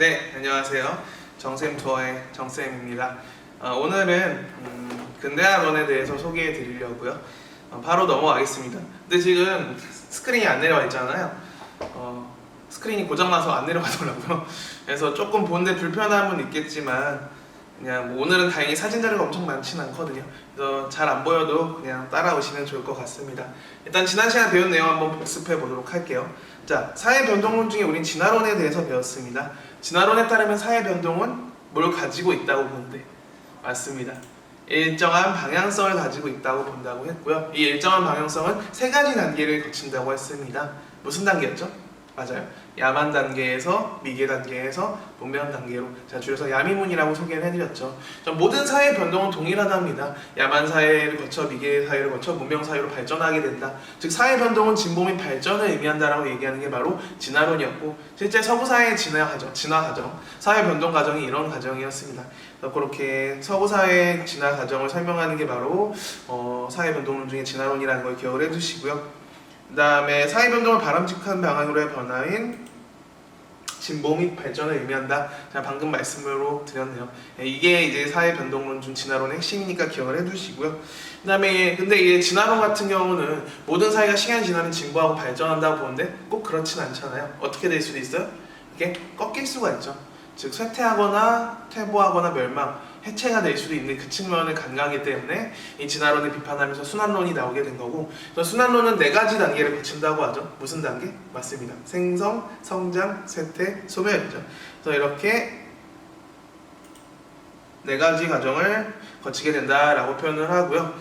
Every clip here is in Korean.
네, 안녕하세요. 정쌤 투어의 정쌤입니다. 오늘은 근대학원에 대해서 소개해 드리려고요. 바로 넘어가겠습니다. 근데 지금 스크린이 안 내려와 있잖아요. 스크린이 고장나서 안 내려가더라고요. 그래서 조금 보는데 불편함은 있겠지만 그냥 뭐 오늘은 다행히 사진 자료가 엄청 많지는 않거든요. 그래서 잘 안 보여도 그냥 따라오시면 좋을 것 같습니다. 일단 지난 시간 배운 내용 한번 복습해 보도록 할게요. 자, 사회 변동론 중에 우린 진화론에 대해서 배웠습니다. 진화론에 따르면 사회 변동은 뭘 가지고 있다고 보는데 맞습니다. 일정한 방향성을 가지고 있다고 본다고 했고요. 이 일정한 방향성은 세 가지 단계를 거친다고 했습니다. 무슨 단계였죠? 맞아요. 야만 단계에서 미개 단계에서 문명 단계로 제가 줄여서 야미문이라고 소개를 해드렸죠. 모든 사회 변동은 동일하답니다. 야만 사회를 거쳐 미개 사회를 거쳐 문명 사회로 발전하게 된다. 즉 사회 변동은 진보 및 발전을 의미한다라고 얘기하는 게 바로 진화론이었고 실제 서구 사회의 진화 과정, 사회 변동 과정이 이런 과정이었습니다. 그렇게 서구 사회의 진화 과정을 설명하는 게 바로 사회 변동론 중에 진화론이라는 걸 기억을 해주시고요. 그 다음에 사회변동을 바람직한 방향으로의 변화인 진보 및 발전을 의미한다. 제가 방금 말씀으로 드렸네요. 이게 이제 사회변동론 중 진화론의 핵심이니까 기억을 해두시고요. 그 다음에 근데 이 진화론 같은 경우는 모든 사회가 시간이 지나면 진보하고 발전한다고 보는데 꼭 그렇진 않잖아요. 어떻게 될 수도 있어요? 이게 꺾일 수가 있죠. 즉 쇠퇴하거나 퇴보하거나 멸망, 해체가 될 수도 있는 그 측면을 간과하기 때문에 이 진화론을 비판하면서 순환론이 나오게 된 거고, 순환론은 네 가지 단계를 거친다고 하죠. 무슨 단계? 맞습니다. 생성, 성장, 쇠퇴, 소멸이죠. 그래서 이렇게 네 가지 과정을 거치게 된다라고 표현을 하고요.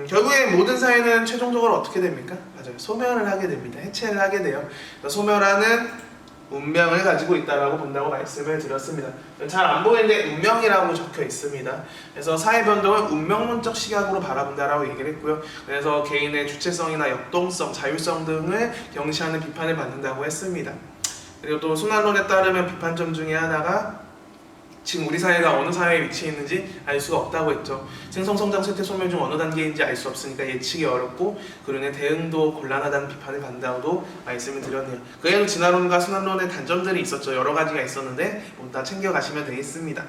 결국에 모든 사회는 최종적으로 어떻게 됩니까? 맞아요. 소멸을 하게 됩니다. 해체를 하게 돼요. 소멸하는 운명을 가지고 있다라고 본다고 말씀을 드렸습니다. 잘 안 보이는데 운명이라고 적혀 있습니다. 그래서 사회 변동을 운명론적 시각으로 바라본다라고 얘기를 했고요. 그래서 개인의 주체성이나 역동성, 자율성 등을 경시하는 비판을 받는다고 했습니다. 그리고 또 순환론에 따르면 비판점 중에 하나가 지금 우리 사회가 어느 사회에 위치해 있는지 알 수가 없다고 했죠. 생성, 성장, 쇠퇴, 소멸 중 어느 단계인지 알 수 없으니까 예측이 어렵고 그로 인해 대응도 곤란하다는 비판을 받는다고도 말씀을 드렸네요. 그에는 진화론과 순환론의 단점들이 있었죠. 여러 가지가 있었는데 다 챙겨가시면 되겠습니다.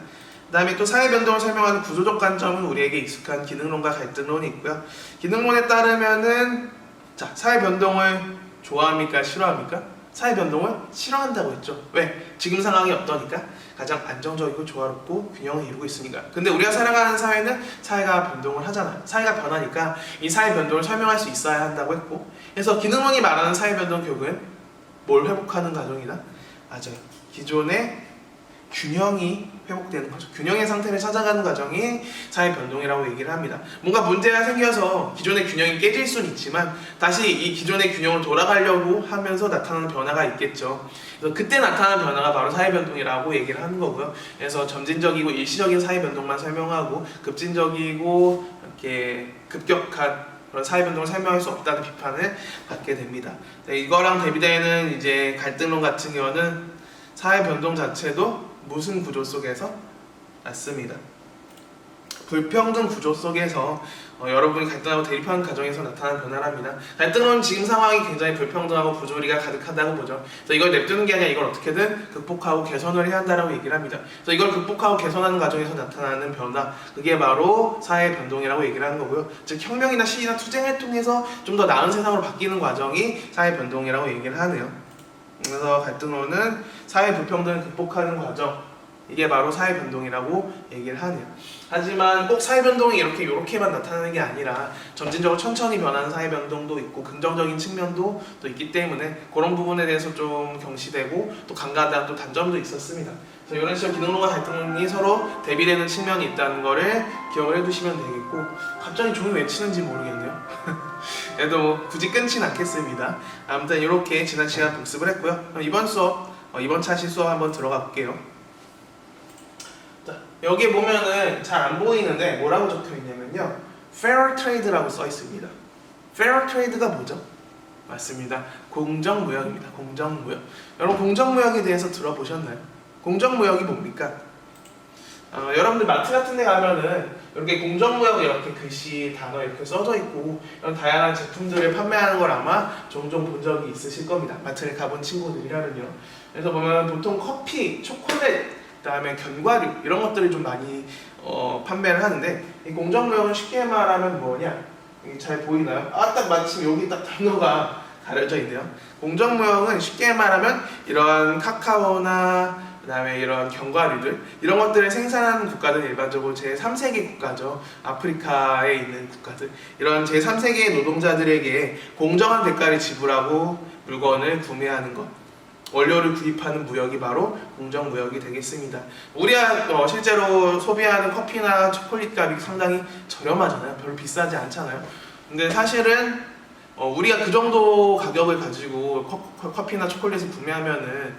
그 다음에 또 사회 변동을 설명하는 구조적 관점은 우리에게 익숙한 기능론과 갈등론이 있고요. 기능론에 따르면은 자, 사회 변동을 좋아합니까? 싫어합니까? 사회 변동을 싫어한다고 했죠. 왜? 지금 상황이 어떠니까? 가장 안정적이고 조화롭고 균형을 이루고 있으니까. 근데 우리가 살아가는 사회는 사회가 변동을 하잖아요. 사회가 변하니까 이 사회 변동을 설명할 수 있어야 한다고 했고, 그래서 기능론이 말하는 사회 변동 결국은 뭘 회복하는 과정이다? 맞아요. 기존의 균형이 회복되는 거죠. 균형의 상태를 찾아가는 과정이 사회 변동이라고 얘기를 합니다. 뭔가 문제가 생겨서 기존의 균형이 깨질 수는 있지만 다시 이 기존의 균형을 돌아가려고 하면서 나타나는 변화가 있겠죠. 그래서 그때 나타나는 변화가 바로 사회 변동이라고 얘기를 하는 거고요. 그래서 점진적이고 일시적인 사회 변동만 설명하고 급진적이고 이렇게 급격한 그런 사회 변동을 설명할 수 없다는 비판을 받게 됩니다. 네, 이거랑 대비되는 이제 갈등론 같은 경우는 사회 변동 자체도 무슨 구조 속에서 났습니다. 불평등 구조 속에서 여러분이 갈등하고 대립하는 과정에서 나타나는 변화랍니다. 갈등은 지금 상황이 굉장히 불평등하고 부조리가 가득하다고 보죠. 그래서 이걸 냅두는 게 아니라 이걸 어떻게든 극복하고 개선을 해야 한다고 얘기를 합니다. 그래서 이걸 극복하고 개선하는 과정에서 나타나는 변화, 그게 바로 사회 변동이라고 얘기를 하는 거고요. 즉 혁명이나 시위나 투쟁을 통해서 좀 더 나은 세상으로 바뀌는 과정이 사회 변동이라고 얘기를 하네요. 그래서 갈등론은 사회 불평등을 극복하는 과정, 이게 바로 사회 변동이라고 얘기를 하네요. 하지만 꼭 사회 변동이 이렇게만 나타나는 게 아니라 점진적으로 천천히 변하는 사회 변동도 있고 긍정적인 측면도 또 있기 때문에 그런 부분에 대해서 좀 경시되고 또 간과한 또 단점도 있었습니다. 그래서 이런 식으로 기능론과 갈등론이 서로 대비되는 측면이 있다는 거를 기억을 해두시면 되겠고, 갑자기 종이 왜 치는지 모르겠네요. 그래도 뭐 굳이 끊진 않겠습니다. 아무튼 이렇게 지난 시간 복습을 했고요. 그럼 이번 수업, 이번 차시 수업 한번 들어가 볼게요. 자, 여기 보면은 잘 안 보이는데 뭐라고 적혀 있냐면요, Fair Trade라고 써 있습니다. Fair Trade가 뭐죠? 맞습니다. 공정무역입니다. 공정무역. 여러분 공정무역에 대해서 들어보셨나요? 공정무역이 뭡니까? 여러분들 마트 같은 데 가면은 이렇게 공정무역 이렇게 글씨, 단어 이렇게 써져 있고 이런 다양한 제품들을 판매하는 걸 아마 종종 본 적이 있으실 겁니다. 마트를 가본 친구들이라면요. 그래서 보면 보통 커피, 초콜릿, 그다음에 견과류 이런 것들을 좀 많이 판매를 하는데 이 공정무역은 쉽게 말하면 뭐냐? 여기 잘 보이나요? 딱 마침 여기 딱 단어가 가려져 있네요. 공정무역은 쉽게 말하면 이런 카카오나 그다음에 이런 견과류들 이런 것들을 생산하는 국가들은 일반적으로 제3세계 국가죠. 아프리카에 있는 국가들 이런 제3세계 노동자들에게 공정한 대가를 지불하고 물건을 구매하는 것 원료를 구입하는 무역이 바로 공정무역이 되겠습니다. 우리가 실제로 소비하는 커피나 초콜릿 값이 상당히 저렴하잖아요. 별로 비싸지 않잖아요. 근데 사실은 우리가 그 정도 가격을 가지고 커피나 초콜릿을 구매하면은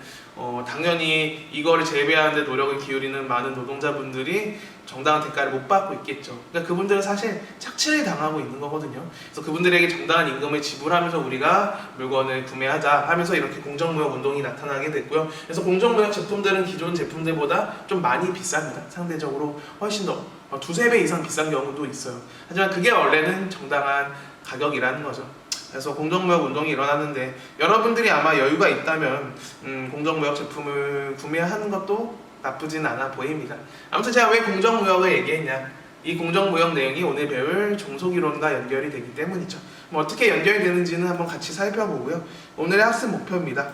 당연히 이거를 재배하는 데 노력을 기울이는 많은 노동자분들이 정당한 대가를 못 받고 있겠죠. 그러니까 그분들은 사실 착취를 당하고 있는 거거든요. 그래서 그분들에게 정당한 임금을 지불하면서 우리가 물건을 구매하자 하면서 이렇게 공정무역 운동이 나타나게 됐고요. 그래서 공정무역 제품들은 기존 제품들보다 좀 많이 비쌉니다. 상대적으로 훨씬 더 두세 배 이상 비싼 경우도 있어요. 하지만 그게 원래는 정당한 가격이라는 거죠. 그래서 공정무역 운동이 일어났는데 여러분들이 아마 여유가 있다면 공정무역 제품을 구매하는 것도 나쁘진 않아 보입니다. 아무튼 제가 왜 공정무역을 얘기했냐, 이 공정무역 내용이 오늘 배울 종속이론과 연결이 되기 때문이죠. 뭐 어떻게 연결이 되는지는 한번 같이 살펴보고요. 오늘의 학습 목표입니다.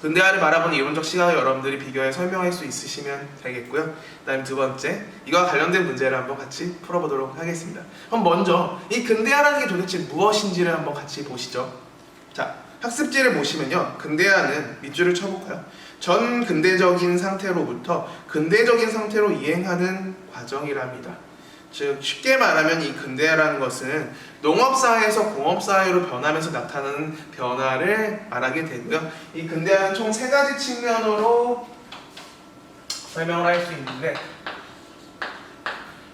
근대화를 바라보는 이론적 시각을 여러분들이 비교해 설명할 수 있으시면 되겠고요. 그 다음에 두 번째, 이와 관련된 문제를 한번 같이 풀어보도록 하겠습니다. 그럼 먼저 이 근대화라는 게 도대체 무엇인지를 한번 같이 보시죠. 자, 학습지를 보시면요, 근대화는 밑줄을 쳐볼까요? 전 근대적인 상태로부터 근대적인 상태로 이행하는 과정이랍니다. 즉 쉽게 말하면 이 근대화라는 것은 농업사회에서 공업사회로 변하면서 나타나는 변화를 말하게 되고요. 이 근대화는 총 세 가지 측면으로 설명을 할 수 있는데,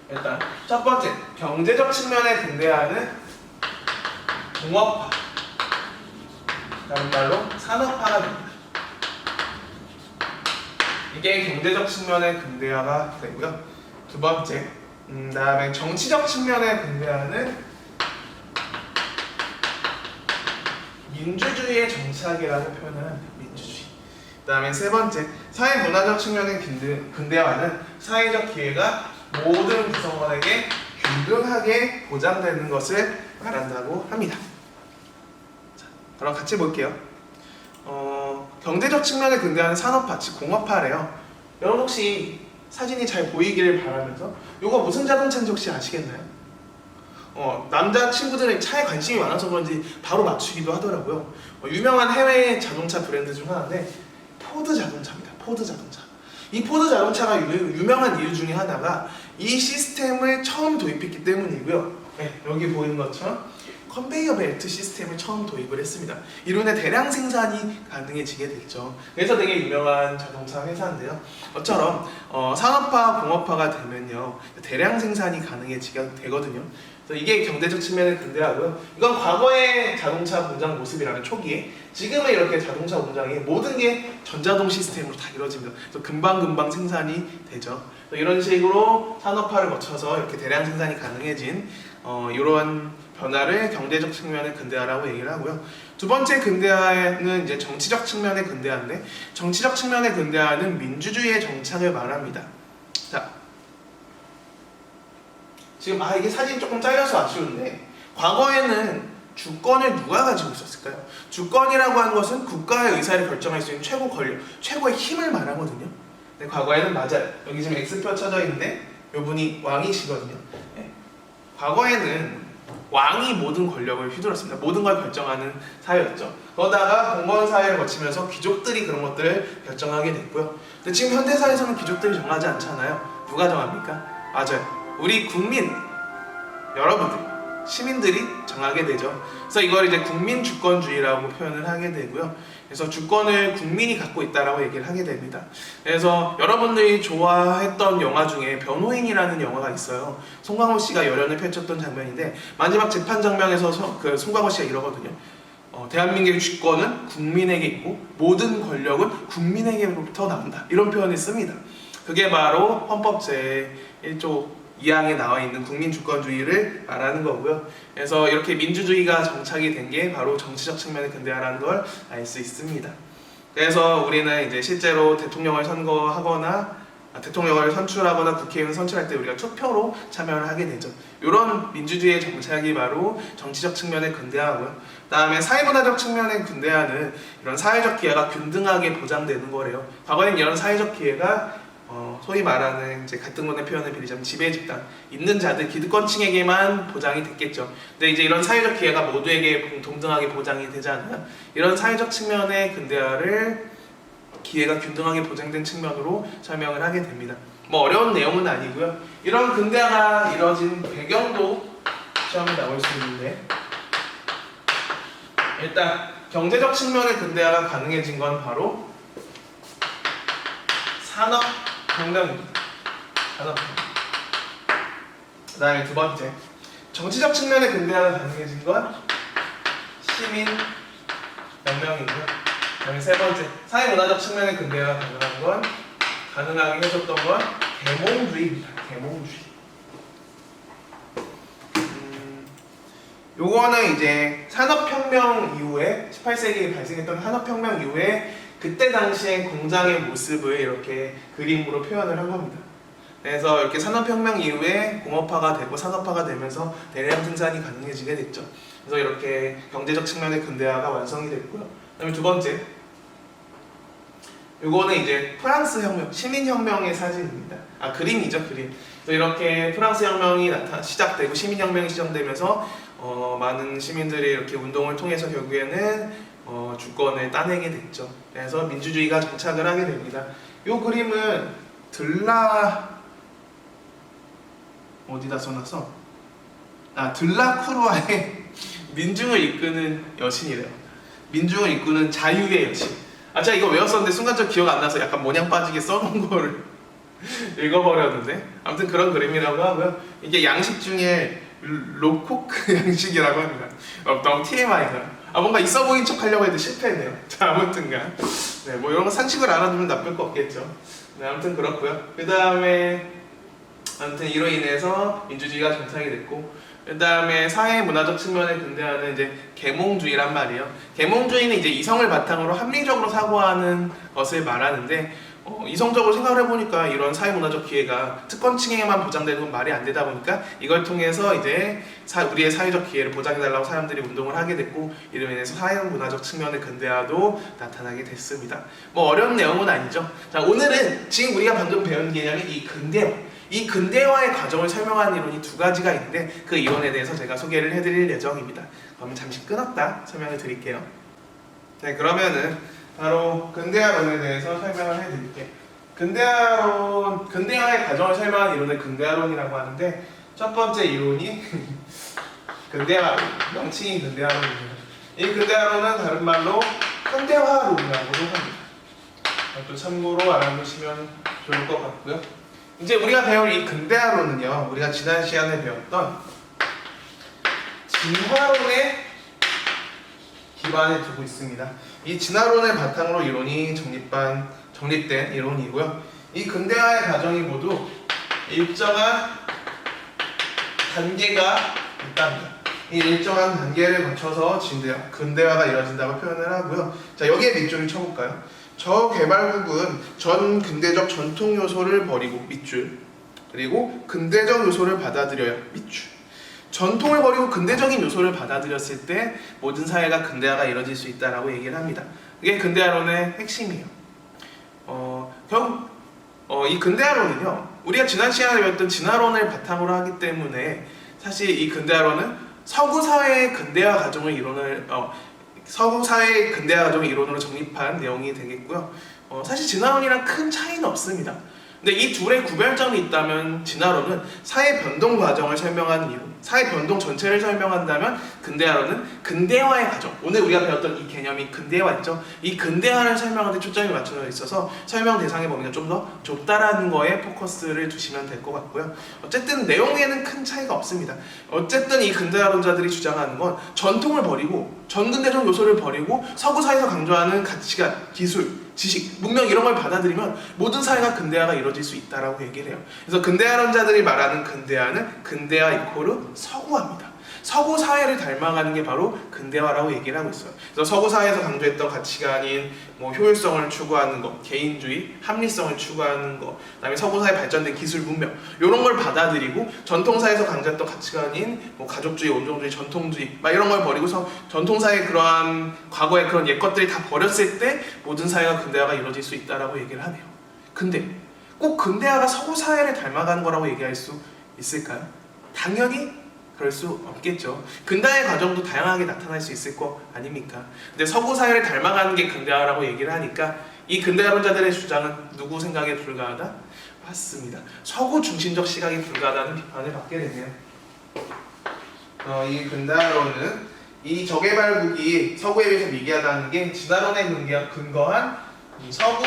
일단 첫 번째, 경제적 측면의 근대화는 공업화, 다른 말로 산업화가 됩니다. 이게 경제적 측면의 근대화가 되고요. 두 번째, 다음에 정치적 측면의 근대화는 민주주의의 정착이라고 표현을 합니다. 민주주의. 그 다음에 세 번째, 사회문화적 측면의 근대화는 사회적 기회가 모든 구성원에게 균등하게 보장되는 것을 말한다고 합니다. 자, 그럼 같이 볼게요. 경제적 측면의 근대화는 산업화, 즉 공업화래요. 여러분 혹시 사진이 잘 보이기를 바라면서 이거 무슨 자동차인지 혹시 아시겠나요? 남자 친구들은 차에 관심이 많아서 그런지 바로 맞추기도 하더라고요. 유명한 해외 자동차 브랜드 중 하나인데 포드 자동차입니다. 포드 자동차. 이 포드 자동차가 유명한 이유 중에 하나가 이 시스템을 처음 도입했기 때문이고요. 네, 여기 보이는 것처럼 컨베이어 벨트 시스템을 처음 도입을 했습니다. 이로 인해 대량 생산이 가능해지게 됐죠. 그래서 되게 유명한 자동차 회사인데요. 이처럼 산업화, 공업화가 되면요, 대량 생산이 가능해지게 되거든요. 그래서 이게 경제적 측면의 근대화고요. 이건 과거의 자동차 공장 모습이라면 초기에, 지금은 이렇게 자동차 공장이 모든 게 전자동 시스템으로 다 이루어집니다. 그래서 금방금방 생산이 되죠. 이런 식으로 산업화를 거쳐서 이렇게 대량 생산이 가능해진 이런 변화를 경제적 측면의 근대화라고 얘기를 하고요. 두 번째 근대화는 이제 정치적 측면의 근대화인데, 정치적 측면의 근대화는 민주주의의 정착을 말합니다. 자, 지금 이게 사진 조금 잘려서 아쉬운데, 과거에는 주권을 누가 가지고 있었을까요? 주권이라고 하는 것은 국가의 의사를 결정할 수 있는 최고 권력, 최고의 힘을 말하거든요. 근데 과거에는 맞아요. 여기 지금 X표 쳐져 있는데 이분이 왕이시거든요. 네. 과거에는 왕이 모든 권력을 휘둘렀습니다. 모든 걸 결정하는 사회였죠. 그러다가 공무원 사회를 거치면서 귀족들이 그런 것들을 결정하게 됐고요. 근데 지금 현대사회에서는 귀족들이 정하지 않잖아요. 누가 정합니까? 맞아요. 우리 국민, 여러분들, 시민들이 정하게 되죠. 그래서 이걸 이제 국민주권주의라고 표현을 하게 되고요. 그래서 주권을 국민이 갖고 있다라고 얘기를 하게 됩니다. 그래서 여러분들이 좋아했던 영화 중에 변호인이라는 영화가 있어요. 송강호 씨가 열연을 펼쳤던 장면인데, 마지막 재판 장면에서 송강호 씨가 이러거든요. 대한민국의 주권은 국민에게 있고 모든 권력은 국민에게로부터 나온다, 이런 표현을 씁니다. 그게 바로 헌법 제1조 2항에 나와 있는 국민주권주의를 말하는 거고요. 그래서 이렇게 민주주의가 정착이 된 게 바로 정치적 측면의 근대화라는 걸 알 수 있습니다. 그래서 우리는 이제 실제로 대통령을 선거하거나 대통령을 선출하거나 국회의원 선출할 때 우리가 투표로 참여를 하게 되죠. 이런 민주주의의 정착이 바로 정치적 측면의 근대화고요. 그다음에 사회문화적 측면의 근대화는 이런 사회적 기회가 균등하게 보장되는 거래요. 과거에는 이런 사회적 기회가 소위 말하는 이제 갈등론의 표현을 빌리자면 지배 집단, 있는 자들, 기득권층에게만 보장이 됐겠죠. 근데 이제 이런 사회적 기회가 모두에게 동등하게 보장이 되지 않아요. 이런 사회적 측면의 근대화를 기회가 균등하게 보장된 측면으로 설명을 하게 됩니다. 뭐 어려운 내용은 아니고요. 이런 근대화가 이뤄진 배경도 시험에 나올 수 있는데, 일단 경제적 측면의 근대화가 가능해진 건 바로 산업혁명입니다. 산업혁명. 그 다음에 두 번째, 정치적 측면의 근대화가 가능해진 건 시민혁명이고요. 그다음에 세 번째, 사회문화적 측면의 근대화가 가능한 건, 가능하게 해줬던 건 계몽주의입니다. 계몽주의. 요거는 이제 산업혁명 이후에 18세기에 발생했던 산업혁명 이후에 그때 당시의 공장의 모습을 이렇게 그림으로 표현을 한 겁니다. 그래서 이렇게 산업혁명 이후에 공업화가 되고 산업화가 되면서 대량 생산이 가능해지게 됐죠. 그래서 이렇게 경제적 측면의 근대화가 완성이 됐고요. 그다음에 두 번째, 요거는 이제 프랑스 혁명, 시민혁명의 사진입니다. 그림이죠, 그림. 그래서 이렇게 프랑스 혁명이 시작되고 시민혁명이 시작되면서 많은 시민들이 이렇게 운동을 통해서 결국에는 주권을 따내게 됐죠. 그래서 민주주의가 정착을 하게 됩니다. 요 그림은 어디다 써놨어? 들라크루아의 민중을 이끄는 여신이래요. 민중을 이끄는 자유의 여신. 제가 이거 외웠었는데 순간적으로 기억 안 나서 약간 모냥 빠지게 써놓은 거를 읽어버렸는데, 아무튼 그런 그림이라고 하고요. 이게 양식 중에 로코크 양식이라고 합니다. 너무 TMI가. 뭔가 있어 보인 척 하려고 해도 실패했네요. 자, 아무튼간. 네, 뭐 이런 거 상식을 알아두면 나쁠 거 없겠죠. 네, 아무튼 그렇고요. 그 다음에 아무튼 이로 인해서 민주주의가 정착이 됐고, 그 다음에 사회문화적 측면의 근대화는 이제 계몽주의란 말이에요. 계몽주의는 이제 이성을 바탕으로 합리적으로 사고하는 것을 말하는데, 이성적으로 생각을 해보니까 이런 사회문화적 기회가 특권층에게만 보장되는 건 말이 안 되다 보니까 이걸 통해서 이제 우리의 사회적 기회를 보장해달라고 사람들이 운동을 하게 됐고, 이로 인해서 사회문화적 측면의 근대화도 나타나게 됐습니다. 뭐 어려운 내용은 아니죠. 자, 오늘은 지금 우리가 방금 배운 개념이 이 근대화의 과정을 설명하는 이론이 두 가지가 있는데, 그 이론에 대해서 제가 소개를 해드릴 예정입니다. 그러면 잠시 끊었다 설명을 드릴게요. 네, 그러면은 바로 근대화론에 대해서 설명을 해드릴게요. 근대화의 과정을 설명하는 이론을 근대화론이라고 하는데, 첫 번째 이론이 근대화론, 명칭이 근대화론입니다. 이 근대화론은 다른 말로 현대화론이라고도 합니다. 또 참고로 알아두시면 좋을 것 같고요. 이제 우리가 배울 이 근대화론은요, 우리가 지난 시간에 배웠던 진화론에 기반을 두고 있습니다. 이 진화론을 바탕으로 이론이 정립된 이론이고요. 이 근대화의 과정이 모두 일정한 단계가 있답니다. 이 일정한 단계를 거쳐서 근대화가 이루어진다고 표현을 하고요. 자, 여기에 밑줄을 쳐볼까요? 저개발국은 전 근대적 전통 요소를 버리고 밑줄, 그리고 근대적 요소를 받아들여야 밑줄. 전통을 버리고 근대적인 요소를 받아들였을 때 모든 사회가 근대화가 이루어질 수 있다라고 얘기를 합니다. 이게 근대화론의 핵심이에요. 결국 이 근대화론은요, 우리가 지난 시간에 배웠던 진화론을 바탕으로 하기 때문에 사실 이 근대화론은 서구 사회의 근대화 과정을 이론으로 정립한 내용이 되겠고요. 사실 진화론이랑 큰 차이는 없습니다. 근데 이 둘의 구별점이 있다면 진화론은 사회 변동 과정을 설명하는 이론, 사회 변동 전체를 설명한다면 근대화론은 근대화의 과정, 오늘 우리가 배웠던 이 개념이 근대화 있죠? 이 근대화를 설명하는 데 초점이 맞춰져 있어서 설명 대상의 범위가 좀 더 좁다라는 거에 포커스를 두시면 될 것 같고요. 어쨌든 내용에는 큰 차이가 없습니다. 어쨌든 이 근대화론자들이 주장하는 건 전통을 버리고 전근대적 요소를 버리고 서구 사회에서 강조하는 가치관, 기술, 지식, 문명 이런 걸 받아들이면 모든 사회가 근대화가 이루어질 수 있다라고 얘기를 해요. 그래서 근대화론자들이 말하는 근대화는 근대화 이코르 서구화입니다. 서구 사회를 닮아가는 게 바로 근대화라고 얘기를 하고 있어요. 그래서 서구 사회에서 강조했던 가치관인 뭐 효율성을 추구하는 것, 개인주의, 합리성을 추구하는 것, 그다음에 서구 사회 발전된 기술 문명 이런 걸 받아들이고 전통 사회에서 강조했던 가치관인 뭐 가족주의, 온정주의, 전통주의 막 이런 걸 버리고서 전통 사회의 그러한 과거의 그런 옛 것들이 다 버렸을 때 모든 사회가 근대화가 이루어질 수 있다라고 얘기를 하네요. 근데 꼭 근대화가 서구 사회를 닮아가는 거라고 얘기할 수 있을까요? 당연히 그럴 수 없겠죠. 근대화의 과정도 다양하게 나타날 수 있을 거 아닙니까? 근데 서구 사회를 닮아가는 게 근대화라고 얘기를 하니까 이 근대화론자들의 주장은 누구 생각에 불과하다? 맞습니다. 서구 중심적 시각에 불과하다는 비판을 받게 되네요. 이 근대화론은 이 저개발국이 서구에 비해서 미개하다는 게 진화론에 근거한 이 서구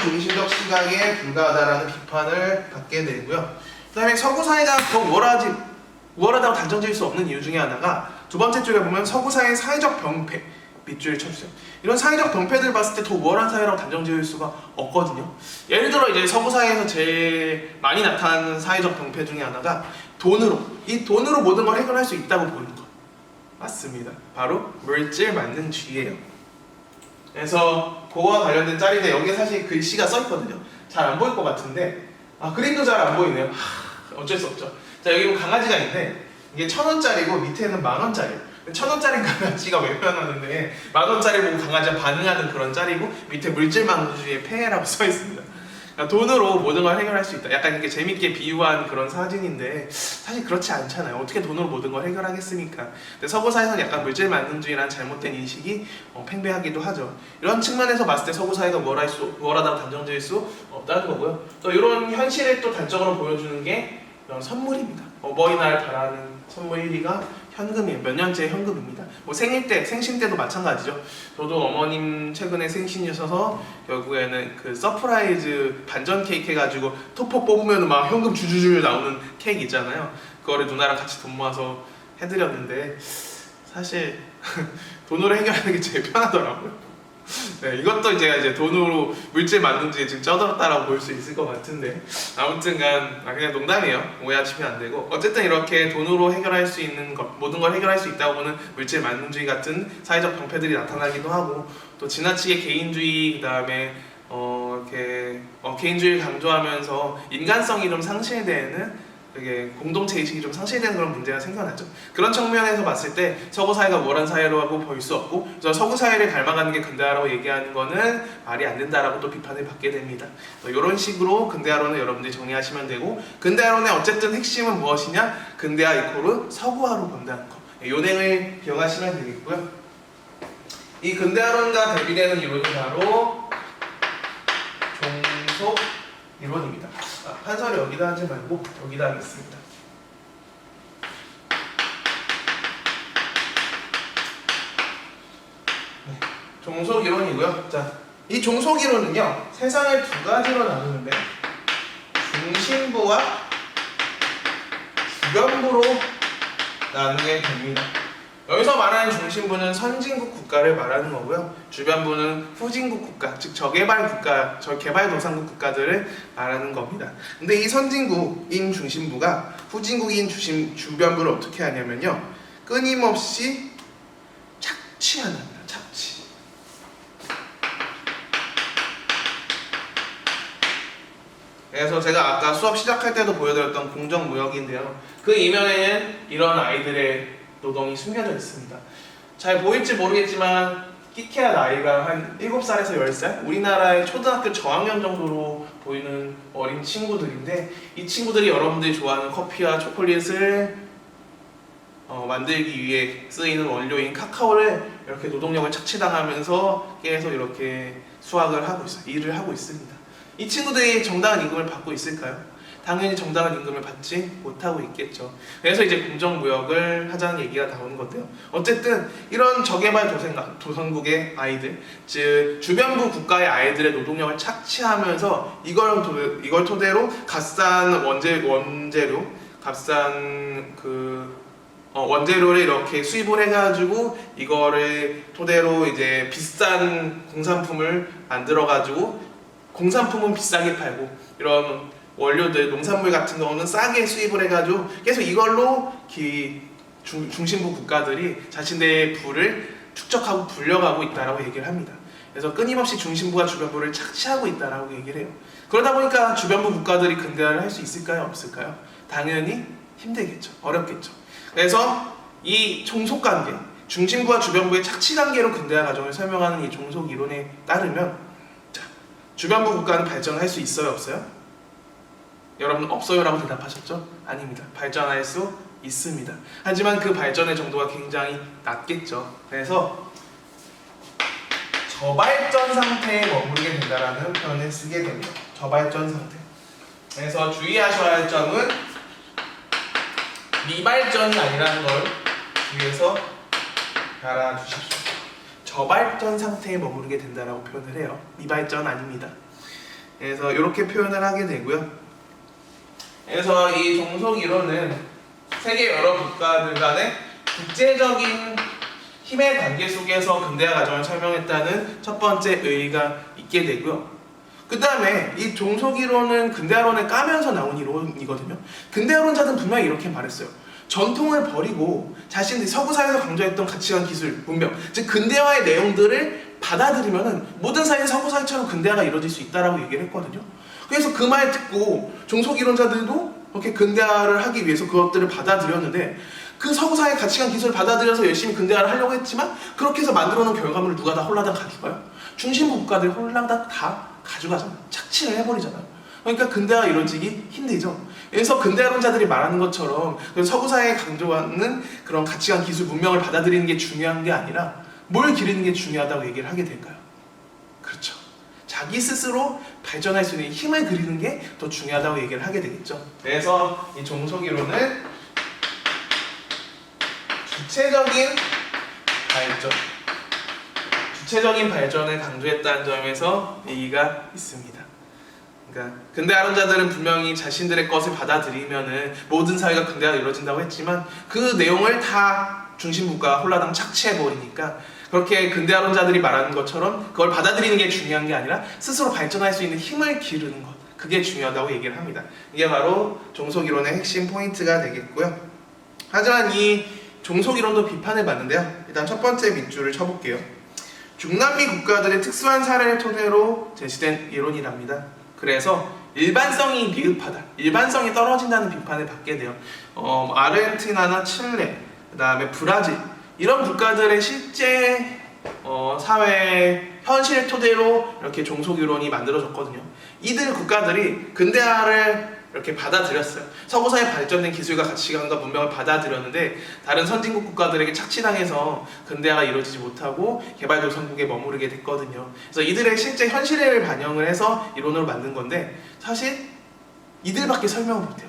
중심적 시각에 불과하다라는 비판을 받게 되고요. 그 다음에 서구 사회가 더 우월하다고 단정 지을 수 없는 이유 중에 하나가 두 번째 줄에 보면 서구 사회의 사회적 병폐 밑줄을 쳐주세요. 이런 사회적 병폐들 봤을 때 더 우월한 사회라고 단정 지을 수가 없거든요. 예를 들어 이제 서구 사회에서 제일 많이 나타나는 사회적 병폐 중에 하나가 이 돈으로 모든 걸 해결할 수 있다고 보는 것. 맞습니다. 바로 물질 만능주의예요. 그래서 그거와 관련된 짤인데 여기에 사실 글씨가 써있거든요. 잘 안 보일 것 같은데 그림도 잘 안 보이네요. 어쩔 수 없죠. 자, 여기 강아지가 있는데 이게 1,000원짜리고 밑에는 10,000원짜리예요. 1,000원짜리 강아지가 외면하는데 10,000원짜리 보고 강아지가 반응하는 그런 짤이고 밑에 물질만능주의의 폐해라고 써있습니다. 그러니까 돈으로 모든 걸 해결할 수 있다. 약간 이렇게 재밌게 비유한 그런 사진인데 사실 그렇지 않잖아요. 어떻게 돈으로 모든 걸 해결하겠습니까? 근데 서구사회에서는 약간 물질만능주의라는 잘못된 인식이 팽배하기도 하죠. 이런 측면에서 봤을 때 서구사회가 우월하다고 단정 지을 수 없다는 거고요. 또 이런 현실을 또 단적으로 보여주는 게 이런 선물입니다. 어버이날 바라는 선물 1위가 현금이에요. 몇 년째 현금입니다. 뭐 생일 때, 생신 때도 마찬가지죠. 저도 어머님 최근에 생신이셔서 결국에는 그 서프라이즈 반전 케이크 해가지고 토퍼 뽑으면 막 현금 주주주 나오는 케이크 있잖아요. 그거를 누나랑 같이 돈 모아서 해드렸는데 사실 돈으로 해결하는 게 제일 편하더라고요. 네, 이것도 이제 돈으로 물질 만능주의에 지금 쩌들었다라고 볼 수 있을 것 같은데 아무튼간 그냥 농담이에요. 오해하시면 안 되고 어쨌든 이렇게 돈으로 해결할 수 있는 것 모든 걸 해결할 수 있다고 보는 물질 만능주의 같은 사회적 병폐들이 나타나기도 하고 또 지나치게 개인주의 그다음에 이렇게 개인주의를 강조하면서 인간성이 좀 상실되는 되게 공동체 의식이 좀 상실되는 그런 문제가 생겨나죠. 그런 측면에서 봤을 때 서구 사회가 우월한 사회라고 볼 수 없고 그래서 서구 사회를 닮아가는 게 근대화라고 얘기하는 거는 말이 안 된다라고 또 비판을 받게 됩니다. 이런 식으로 근대화론을 여러분들이 정리하시면 되고 근대화론의 어쨌든 핵심은 무엇이냐? 근대화 이코르 서구화로 본다는 거. 이 내용을 기억하시면 되겠고요. 이 근대화론과 대비되는 이론이 바로 종속 이론입니다. 판서를 여기다 하지 말고 여기다 하겠습니다. 네, 종속 이론이고요. 자, 이 종속 이론은요 세상을 두 가지로 나누는데 중심부와 주변부로 나누게 됩니다. 여기서 말하는 중심부는 선진국 국가를 말하는 거고요. 주변부는 후진국 국가, 즉 저개발 국가, 저개발도상국 국가들을 말하는 겁니다. 근데 이 선진국인 중심부가 후진국인 주변부를 어떻게 하냐면요. 끊임없이 착취한답니다. 착취. 그래서 제가 아까 수업 시작할 때도 보여드렸던 공정무역인데요. 그 이면에는 이런 아이들의 노동이 숨겨져 있습니다. 잘 보일지 모르겠지만 끼케야 나이가 한 7살에서 10살? 우리나라의 초등학교 저학년 정도로 보이는 어린 친구들인데 이 친구들이 여러분들이 좋아하는 커피와 초콜릿을 만들기 위해 쓰이는 원료인 카카오를 이렇게 노동력을 착취당하면서 계속 이렇게 수확을 하고 있어요. 일을 하고 있습니다. 이 친구들이 정당한 임금을 받고 있을까요? 당연히 정당한 임금을 받지 못하고 있겠죠. 그래서 이제 공정무역을 하자는 얘기가 나오는 건데요. 어쨌든 이런 저개발 도상국의 아이들, 즉 주변부 국가의 아이들의 노동력을 착취하면서 이걸 토대로 값싼 원재료, 값싼 원재료를 이렇게 수입을 해가지고 이거를 토대로 이제 비싼 공산품을 만들어가지고 공산품은 비싸게 팔고 이런 원료들, 농산물 같은 경우는 싸게 수입을 해가지고 계속 이걸로 중심부 국가들이 자신들의 부를 축적하고 불려가고 있다라고 얘기를 합니다. 그래서 끊임없이 중심부가 주변부를 착취하고 있다라고 얘기를 해요. 그러다 보니까 주변부 국가들이 근대화를 할 수 있을까요? 없을까요? 당연히 힘들겠죠. 어렵겠죠. 그래서 이 종속관계, 중심부와 주변부의 착취관계로 근대화 과정을 설명하는 이 종속 이론에 따르면 주변부 국가는 발전할 수 있어요? 없어요? 여러분 없어요라고 대답하셨죠? 아닙니다. 발전할 수 있습니다. 하지만 그 발전의 정도가 굉장히 낮겠죠. 그래서 저발전 상태에 머무르게 된다라는 표현을 쓰게 됩니다. 저발전 상태. 그래서 주의하셔야 할 점은 미발전이 아니라는 걸 주의해서 알아주십시오. 저발전 상태에 머무르게 된다라고 표현을 해요. 미발전 아닙니다. 그래서 이렇게 표현을 하게 되고요. 그래서 이 종속 이론은 세계 여러 국가들 간의 국제적인 힘의 관계 속에서 근대화 과정을 설명했다는 첫 번째 의의가 있게 되고요. 그 다음에 이 종속이론은 근대화론에 까면서 나온 이론이거든요. 근대화론자들은 분명히 이렇게 말했어요. 전통을 버리고 자신들이 서구사회에서 강조했던 가치관, 기술, 문명, 즉 근대화의 내용들을 받아들이면 모든 사회는 서구사회처럼 근대화가 이루어질 수 있다라고 얘기를 했거든요. 그래서 그 말 듣고 종속이론자들도 이렇게 근대화를 하기 위해서 그것들을 받아들였는데 그 서구사회 가치관, 기술을 받아들여서 열심히 근대화를 하려고 했지만 그렇게 해서 만들어 놓은 결과물을 누가 다 홀라당 가져가요? 중심부 국가들이 홀라당 다 가져가잖아요. 착취를 해버리잖아요. 그러니까 근대화가 이루어지기 힘들죠. 그래서 근대화론자들이 말하는 것처럼 서구사회에 강조하는 그런 가치관, 기술, 문명을 받아들이는 게 중요한 게 아니라 뭘 기르는 게 중요하다고 얘기를 하게 될까요? 그렇죠. 자기 스스로 발전할 수 있는 힘을 그리는 게 더 중요하다고 얘기를 하게 되겠죠. 그래서 이 종속이론은 주체적인 발전을 강조했다는 점에서 얘기가 있습니다. 그러니까 근대화론자들은 분명히 자신들의 것을 받아들이면은 모든 사회가 근대화가 이루어진다고 했지만 그 내용을 다 중심부가 홀라당 착취해버리니까 그렇게 근대화론자들이 말하는 것처럼 그걸 받아들이는 게 중요한 게 아니라 스스로 발전할 수 있는 힘을 기르는 것, 그게 중요하다고 얘기를 합니다. 이게 바로 종속이론의 핵심 포인트가 되겠고요. 하지만 이 종속이론도 비판을 받는데요. 일단 첫 번째 밑줄을 쳐볼게요. 중남미 국가들의 특수한 사례를 토대로 제시된 이론이랍니다. 그래서 일반성이 미흡하다, 일반성이 떨어진다는 비판을 받게 돼요. 아르헨티나나 칠레, 그 다음에 브라질 이런 국가들의 실제 사회 현실 토대로 이렇게 종속이론이 만들어졌거든요. 이들 국가들이 근대화를 이렇게 받아들였어요. 서구사회 발전된 기술과 가치관과 문명을 받아들였는데 다른 선진국 국가들에게 착취당해서 근대화가 이루어지지 못하고 개발도상국에 머무르게 됐거든요. 그래서 이들의 실제 현실을 반영을 해서 이론으로 만든 건데 사실 이들밖에 설명을 못해요.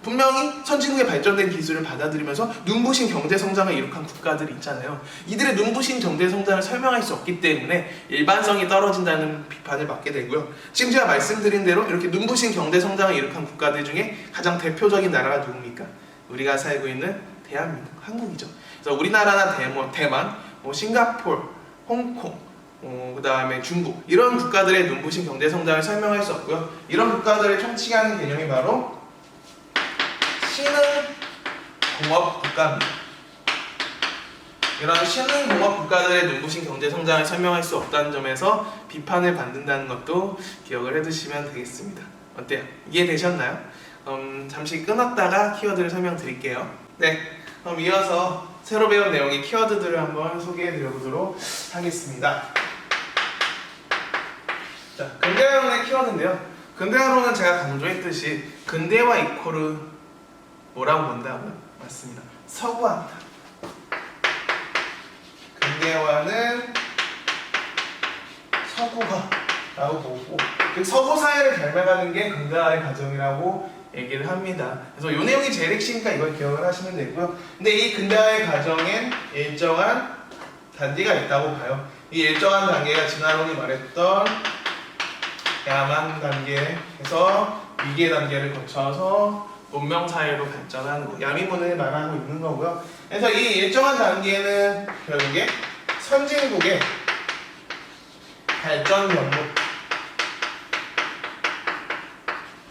분명히 선진국의 발전된 기술을 받아들이면서 눈부신 경제 성장을 이룩한 국가들이 있잖아요. 이들의 눈부신 경제 성장을 설명할 수 없기 때문에 일반성이 떨어진다는 비판을 받게 되고요. 지금 제가 말씀드린 대로 이렇게 눈부신 경제 성장을 이룩한 국가들 중에 가장 대표적인 나라가 누굽니까? 우리가 살고 있는 대한민국, 한국이죠. 그래서 우리나라나 대만, 싱가포르, 홍콩, 그 다음에 중국 이런 국가들의 눈부신 경제 성장을 설명할 수 없고요. 이런 국가들을 총칭하는 개념이 바로 신흥공업 국가입니다. 이런 신흥공업 국가들의 눈부신 경제 성장을 설명할 수 없다는 점에서 비판을 받는다는 것도 기억을 해두시면 되겠습니다. 어때요? 이해되셨나요? 잠시 끊었다가 키워드를 설명드릴게요. 네, 그럼 이어서 새로 배운 내용의 키워드들을 한번 소개해드려보도록 하겠습니다. 자, 근대화론의 키워드인데요. 근대화론은 제가 강조했듯이 근대화 이코르 뭐라고 본다고요? 맞습니다. 서구화입니다. 근대화는 서구화라고 보고 서구 사회를 닮아가는 게 근대화의 과정이라고 얘기를 합니다. 그래서 이 내용이 제일 핵심이니까 이걸 기억을 하시면 되고요. 근데 이 근대화의 과정엔 일정한 단계가 있다고 봐요. 이 일정한 단계가 진화론이 말했던 야만 단계에서 위계 단계를 거쳐서 문명 사회로 발전하는 거, 야미문을 말하고 있는 거고요. 그래서 이 일정한 단계는 결국에 선진국의 발전 경로,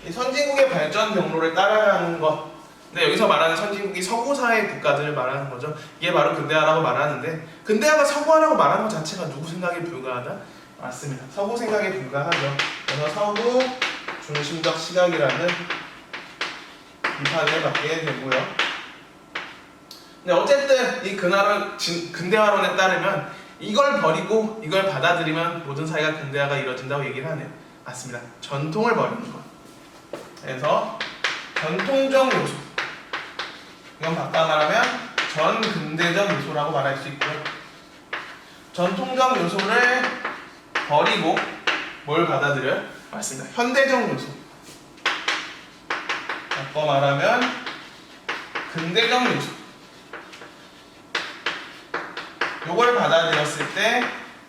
이 선진국의 발전 경로를 따라가는 것. 근데 여기서 말하는 선진국이 서구사회 국가들을 말하는 거죠. 이게 바로 근대화라고 말하는데, 근대화가 서구화라고 말하는 것 자체가 누구 생각에 불과하다? 맞습니다. 서구 생각에 불과하죠. 그래서 서구 중심적 시각이라는 비판을 받게 되고요. 근데 어쨌든 이 근대화론에 따르면 이걸 버리고 이걸 받아들이면 모든 사회가 근대화가 이루어진다고 얘기를 하네요. 맞습니다. 전통을 버리는 것. 그래서 전통적 요소, 이건 바꿔 말하면 전근대적 요소라고 말할 수 있고요. 전통적 요소를 버리고 뭘 받아들여요? 맞습니다. 현대적 요소. 바꿔 말하면 근대적 요소. 요걸 받아들였을 때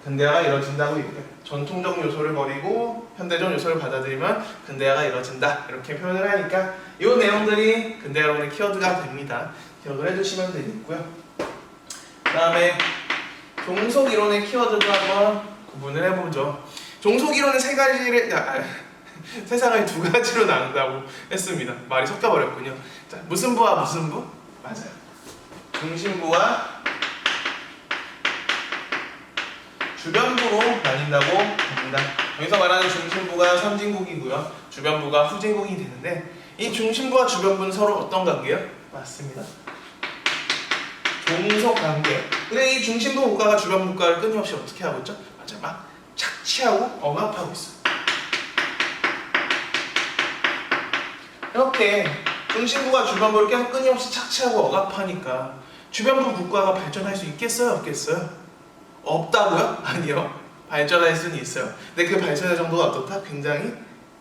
근대화가 이루어진다고 얘기해요. 전통적 요소를 버리고 현대적 요소를 받아들이면 근대화가 이루어진다. 이렇게 표현을 하니까 이 내용들이 근대화론의 키워드가 됩니다. 기억을 해주시면 되겠고요. 그 다음에 종속이론의 키워드도 한번 구분을 해보죠. 종속이론은 세 가지를 세상을 두 가지로 나눈다고 했습니다. 말이 섞여버렸군요. 자, 무슨 부와 무슨 부? 맞아요. 중심부와 주변부로 나뉜다고 합니다. 여기서 말하는 중심부가 선진국이고요. 주변부가 후진국이 되는데, 이 중심부와 주변부는 서로 어떤 관계예요? 맞습니다. 종속 관계. 근데 이 중심부 국가가 주변부 국가를 끊임없이 어떻게 하고 있죠? 맞아요. 막 착취하고 억압하고 있어요. 이렇게 중심부가 주변부를 계속 끊임없이 착취하고 억압하니까 주변부 국가가 발전할 수 있겠어요? 없겠어요? 없다고요? 아니요. 발전할 수는 있어요. 근데 그 발전의 정도가 어떻다? 굉장히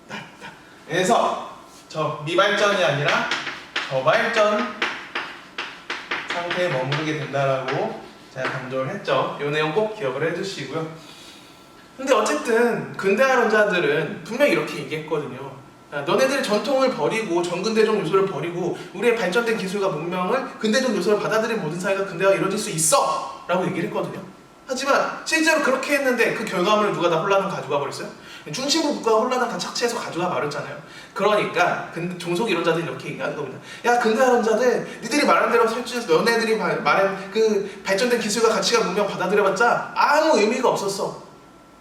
낮다. 그래서 저 미발전이 아니라 저발전 상태에 머무르게 된다라고 제가 강조를 했죠. 이 내용 꼭 기억을 해주시고요. 근데 어쨌든 근대화론자들은 분명히 이렇게 얘기했거든요. 너네들이 전통을 버리고 전근대적 요소를 버리고 우리의 발전된 기술과 문명을 근대적 요소를 받아들인 모든 사회가 근대화가 이루어질 수 있어! 라고 얘기를 했거든요. 하지만 실제로 그렇게 했는데 그 결과물을 누가 다 혼란을 가져가 버렸어요? 중심부 국가가 혼란을 다 착취해서 가져가 버렸잖아요. 그러니까 종속 이론자들이 이렇게 얘기하는 겁니다. 야, 근대화론자들, 니들이 말한 대로 설치해서 너네들이 말한 그 발전된 기술과 가치가 문명 받아들여봤자 아무 의미가 없었어.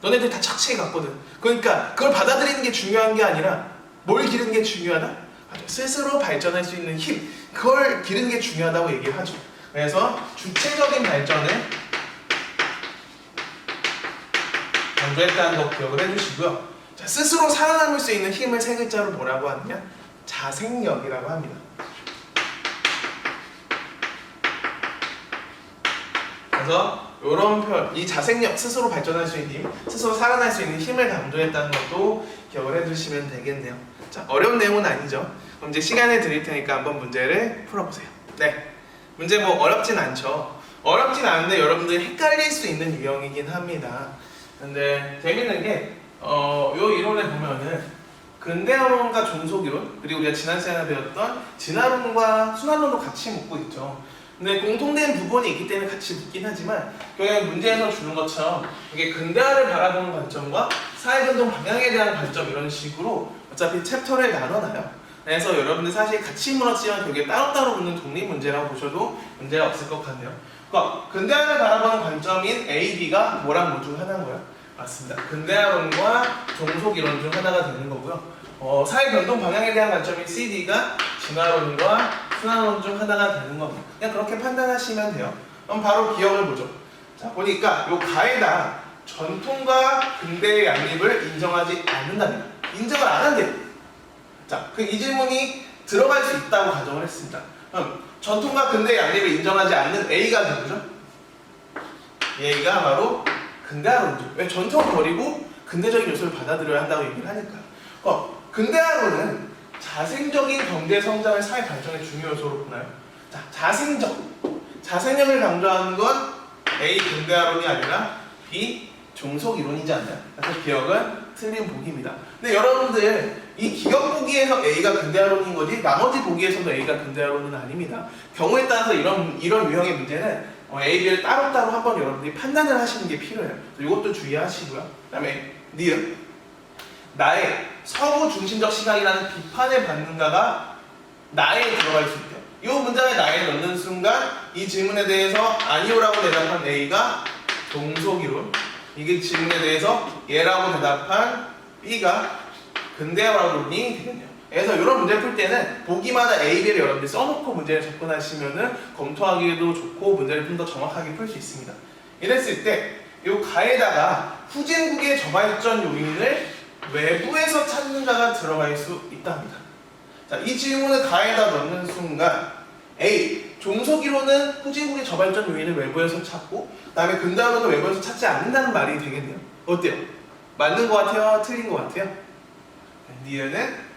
너네들이 다 착취해 갔거든. 그러니까 그걸 받아들이는 게 중요한 게 아니라 뭘 기르는 게 중요하다? 맞아. 스스로 발전할 수 있는 힘, 그걸 기르는 게 중요하다고 얘기를 하죠. 그래서 주체적인 발전을 강조했다는 거 기억을 해주시고요. 자, 스스로 살아남을 수 있는 힘을 세 글자로 뭐라고 하느냐? 자생력이라고 합니다. 그래서 이런 표현, 이 자생력, 스스로 발전할 수 있는 힘, 스스로 살아날 수 있는 힘을 강조했다는 것도 기억을 해주시면 되겠네요. 자, 어려운 내용은 아니죠. 그럼 이제 시간을 드릴 테니까 한번 문제를 풀어보세요. 네, 문제 뭐 어렵진 않죠. 어렵진 않은데 여러분들이 헷갈릴 수 있는 유형이긴 합니다. 근데 재밌는 게 요 이론에 보면은 근대화론과 종속이론, 그리고 우리가 지난 시간에 배웠던 진화론과 순환론도 같이 묶고 있죠. 근데 공통된 부분이 있기 때문에 같이 묶긴 하지만 결국 문제에서 주는 것처럼 이게 근대화를 바라보는 관점과 사회전동 방향에 대한 관점, 이런 식으로 어차피 챕터를 나눠놔요. 그래서 여러분들 사실 같이 물었지만 결국에 따로따로 묻는 독립 문제라고 보셔도 문제가 없을 것 같네요. 그러니까 근대화를 바라보는 관점인 A, B가 뭐랑 뭐 중 하나인 거예요? 맞습니다. 근대화론과 종속이론 중 하나가 되는 거고요. 사회 변동 방향에 대한 관점인 C, D가 진화론과 순환론 중 하나가 되는 겁니다. 그냥 그렇게 판단하시면 돼요. 그럼 바로 기억을 보죠. 자, 보니까 요 가에다 전통과 근대의 양립을 인정하지 않는답니다. 인정을 안 한대요. 자, 이 질문이 들어갈 수 있다고 가정을 했습니다. 그럼 전통과 근대의 양립을 인정하지 않는 A가 누구죠? A가 바로 근대화론이죠. 왜 전통을 버리고 근대적인 요소를 받아들여야 한다고 얘기를 하니까. 근대화론은 자생적인 경제 성장을 사회 발전의 중요 요소로 보나요? 자, 자생력을 강조하는 건 A. 근대화론이 아니라 B. 종속 이론이지 않나요? 그래서 기억은 틀린 보기입니다. 근데 여러분들 이 기억 보기에서 A가 근대화론인 거지 나머지 보기에서도 A가 근대화론은 아닙니다. 경우에 따라서 이런 유형의 문제는 A, B를 따로따로 한번 여러분들이 판단을 하시는 게 필요해요. 이것도 주의하시고요. 그 다음에 니은 나의 서구 중심적 시각이라는 비판을 받는가가 나에 들어갈 수 있대요. 이 문장에 나에 넣는 순간 이 질문에 대해서 아니오라고 대답한 A가 종속이론, 이게 질문에 대해서 예라고 대답한 B가 근대화론이 되겠네요. 그래서 이런 문제를 풀 때는 보기마다 A, B를 여러분들이 써놓고 문제를 접근하시면은 검토하기에도 좋고 문제를 좀 더 정확하게 풀 수 있습니다. 이랬을 때 이 가에다가 후진국의 저발전 요인을 외부에서 찾는가가 들어갈 수 있답니다. 자, 이 질문을 가에다 넣는 순간 A. 종속이론은 후진국의 저발전 요인을 외부에서 찾고 그 다음에 근대화론은 외부에서 찾지 않는다는 말이 되겠네요. 어때요? 맞는 것 같아요? 틀린 것 같아요? 니은은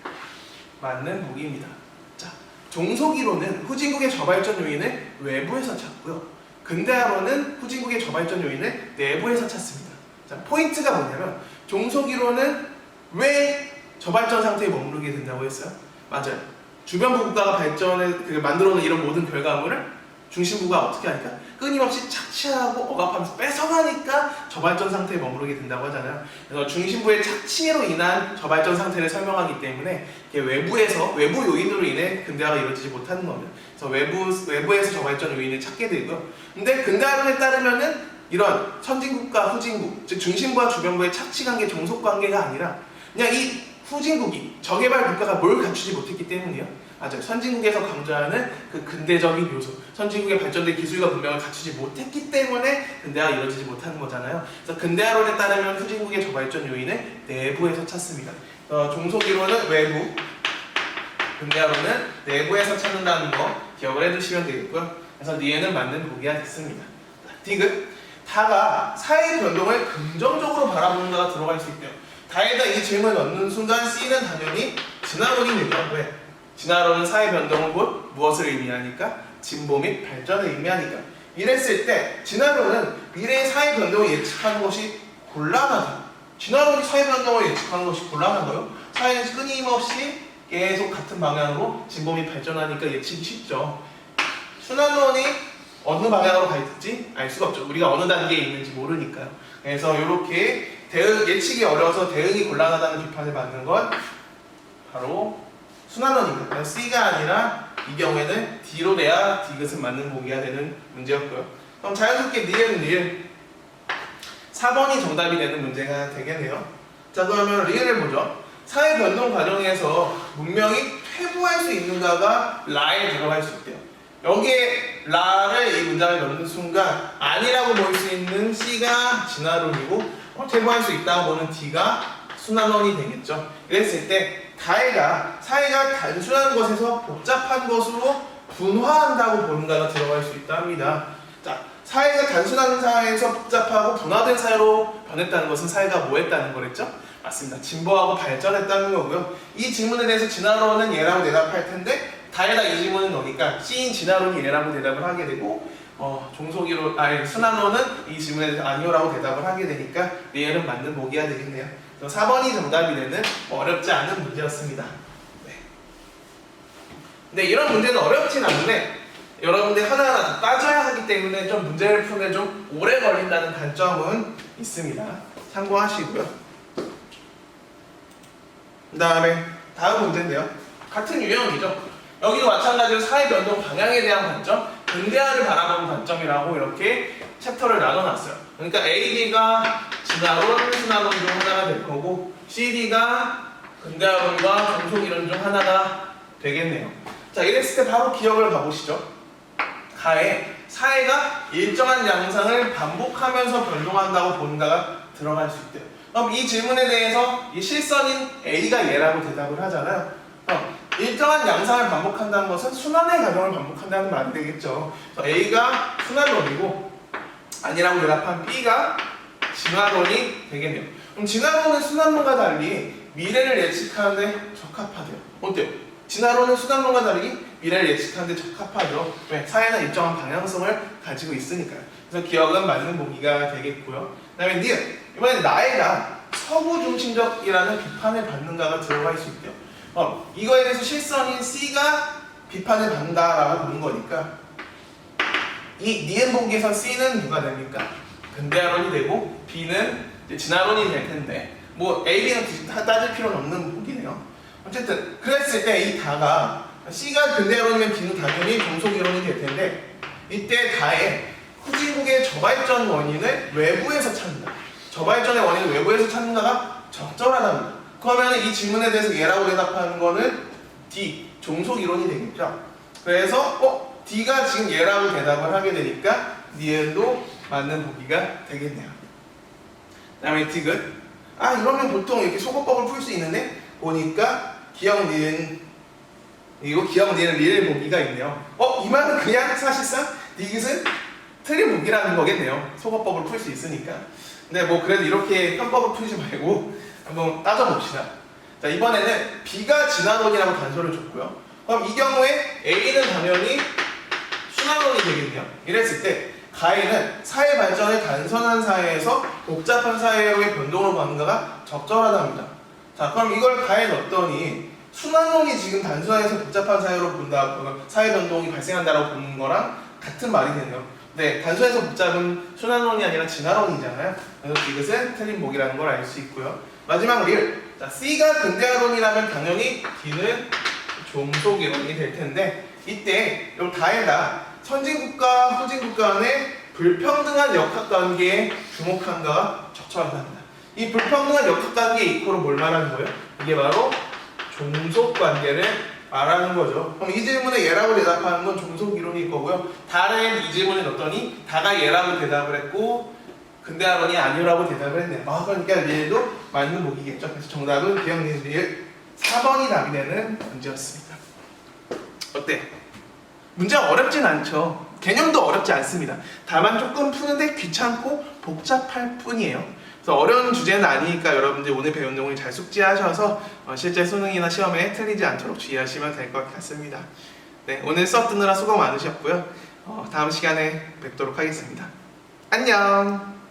맞는 보기입니다. 자, 종속이론은 후진국의 저발전 요인을 외부에서 찾고요. 근대화론은 후진국의 저발전 요인을 내부에서 찾습니다. 자, 포인트가 뭐냐면 종속이론은 왜 저발전 상태에 머무르게 된다고 했어요? 맞아요. 주변부 국가가 만들어놓은 이런 모든 결과물을 중심부가 어떻게 하니까? 끊임없이 착취하고 억압하면서 뺏어가니까 저발전 상태에 머무르게 된다고 하잖아요. 그래서 중심부의 착취로 인한 저발전 상태를 설명하기 때문에 외부 요인으로 인해 근대화가 이루어지지 못하는 겁니다. 그래서 외부에서 저발전 요인을 찾게 되고요. 근데 근대화론에 따르면은 이런 선진국과 후진국, 즉 중심부와 주변부의 착취관계, 종속관계가 아니라 그냥 이 후진국이 저개발 국가가 뭘 갖추지 못했기 때문이에요. 맞아요. 선진국에서 강조하는 그 근대적인 요소, 선진국의 발전된 기술과 문명을 갖추지 못했기 때문에 근대화가 이루어지지 못하는 거잖아요. 그래서 근대화론에 따르면 후진국의 저발전 요인을 내부에서 찾습니다. 종속이론은 외부, 근대화론은 내부에서 찾는다는 거 기억을 해두시면 되겠고요. 그래서 니에는 맞는 보기가 됐습니다. 디귿 다가 사회 변동을 긍정적으로 바라보는가가 들어갈 수 있대요. 다에다 이 질문을 넣는 순간 C는 당연히 진화론이 되죠. 왜? 진화론은 사회 변동은 곧 무엇을 의미하니까? 진보 및 발전을 의미하니까. 이랬을 때 진화론은 미래의 사회 변동을 예측하는 것이 곤란하다. 진화론이 사회 변동을 예측하는 것이 곤란한가요? 사회는 끊임없이 계속 같은 방향으로 진보 및 발전하니까 예측이 쉽죠. 순환론이 어느 방향으로 갈지 알 수가 없죠. 우리가 어느 단계에 있는지 모르니까요. 그래서 이렇게 예측이 어려워서 대응이 곤란하다는 비판을 받는 건 바로 순환론입니다. C가 아니라 이 경우에는 D로 돼야 디귿은 맞는 보기가 되는 문제였고요. 그럼 자연스럽게 니은 4번이 정답이 되는 문제가 되겠네요. 자, 그러면 리을을 보죠. 사회 변동 과정에서 문명이 퇴보할 수 있는가가 라에 들어갈 수 있대요. 여기에 라를 이 문장에 넣는 순간 아니라고 볼 수 있는 C가 진화론이고 퇴보할 수 있다고 보는 D가 순환론이 되겠죠. 이랬을 때 다해가 사회가 단순한 것에서 복잡한 것으로 분화한다고 보는가가 들어갈 수 있다 합니다. 자, 사회가 단순한 사회에서 복잡하고 분화된 사회로 변했다는 것은 사회가 뭐 했다는 거랬죠? 맞습니다. 진보하고 발전했다는 거고요. 이 질문에 대해서 진화론은 얘라고 대답할 텐데 다에다 이 질문을 넣으니까 C인 진화론이 얘라고 대답을 하게 되고 순환론은 이 질문에 대해서 아니오라고 대답을 하게 되니까 얘는 맞는 보기가 되겠네요. 4번이 정답이 되는 어렵지 않은 문제였습니다. 네. 근데 이런 문제는 어렵진 않은데 여러분들 하나하나 따져야 하기 때문에 좀 문제를 푸는데 좀 오래 걸린다는 단점은 있습니다. 참고하시고요. 그 다음에 다음 문제인데요. 같은 유형이죠. 여기도 마찬가지로 사회 변동 방향에 대한 관점, 근대화를 바라보는 관점이라고 이렇게 챕터를 나눠놨어요. 그러니까 AD가 진화론, 순환론 중 하나가 될 거고 CD가 근대화론과 종속이론 중 하나가 되겠네요. 자, 이랬을 때 바로 기억을 가보시죠. 가에 사회가 일정한 양상을 반복하면서 변동한다고 보는가가 들어갈 수 있대요. 그럼 이 질문에 대해서 이 실선인 A가 얘라고 대답을 하잖아요. 일정한 양상을 반복한다는 것은 순환의 과정을 반복한다는 말이 되겠죠. A가 순환론이고 아니라고 대답한 B가 진화론이 되겠네요. 그럼 진화론은 순환론과 달리 미래를 예측하는데 적합하대요. 어때요? 진화론은 수단론과 다르게 미래를 예측하는 데 적합하죠. 왜? 사회는 일정한 방향성을 가지고 있으니까요. 그래서 기억은 맞는 보기가 되겠고요. 그 다음에 니은, 이번엔 나이가 서구 중심적이라는 비판을 받는가가 들어가 있을 수 있대요. 이거에 대해서 실선인 C가 비판을 받는다라고 보는 거니까 이 니은 보기에서 C는 누가 됩니까? 근대화론이 되고 B는 이제 진화론이 될 텐데 뭐 A, B는 굳이 따질 필요는 없는 보기네요. 어쨌든 그랬을 때 이 다가 C가 근대화론이면 B는 당연히 종속이론이 될 텐데 이때 다의 후진국의 저발전 원인을 외부에서 찾는다. 저발전의 원인을 외부에서 찾는다가 적절하답니다. 그러면 이 질문에 대해서 얘라고 대답하는 거는 D, 종속이론이 되겠죠. 그래서 D가 지금 얘라고 대답을 하게 되니까 니은도 맞는 보기가 되겠네요. 그 다음에 디귿. 이러면 보통 이렇게 소거법을 풀 수 있는데 보니까 기억 니은 이거 기억 니은 리을 보기가 있네요. 이 말은 그냥 사실상 디귿은 틀린 보기라는 거겠네요. 소거법을 풀 수 있으니까. 근데 뭐 그래도 이렇게 편법을 풀지 말고 한번 따져봅시다. 자, 이번에는 B가 진화론이라고 단서를 줬고요. 그럼 이 경우에 A는 당연히 순환론이 되겠네요. 이랬을 때 가해는 사회 발전을 단선한 사회에서 복잡한 사회로의 변동으로 가는가가 적절하답니다. 자, 그럼 이걸 가해 넣었더니 순환론이 지금 단순화해서 복잡한 사회로 본다, 사회 변동이 발생한다라고 보는 거랑 같은 말이 되네요. 네, 단순해서 복잡은 순환론이 아니라 진화론이잖아요. 그래서 이것은 틀린 보기라는 걸 알 수 있고요. 마지막 리을. 자, C가 근대화론이라면 당연히 D는 종속이론이 될 텐데 이때 요 다에다 선진국가, 후진국가 간의 불평등한 역학관계에 주목한가가 적절하답니다. 이 불평등한 역학관계 이코로 뭘 말하는 거예요? 이게 바로 종속관계를 말하는 거죠. 그럼 이 질문에 얘라고 대답하는 건 종속이론일 거고요. 다른 이 질문에 넣었더니 다가 얘라고 대답을 했고 근대화론이 아니라고 대답을 했네요. 그러니까 얘도 맞는 보기겠죠. 그래서 정답은 기억 니은 리을 4번이 답이 되는 문제였습니다. 어때? 문제가 어렵진 않죠. 개념도 어렵지 않습니다. 다만 조금 푸는데 귀찮고 복잡할 뿐이에요. 그래서 어려운 주제는 아니니까 여러분들 오늘 배운 내용을 잘 숙지하셔서 실제 수능이나 시험에 틀리지 않도록 주의하시면 될 것 같습니다. 네, 오늘 수업 듣느라 수고 많으셨고요. 다음 시간에 뵙도록 하겠습니다. 안녕!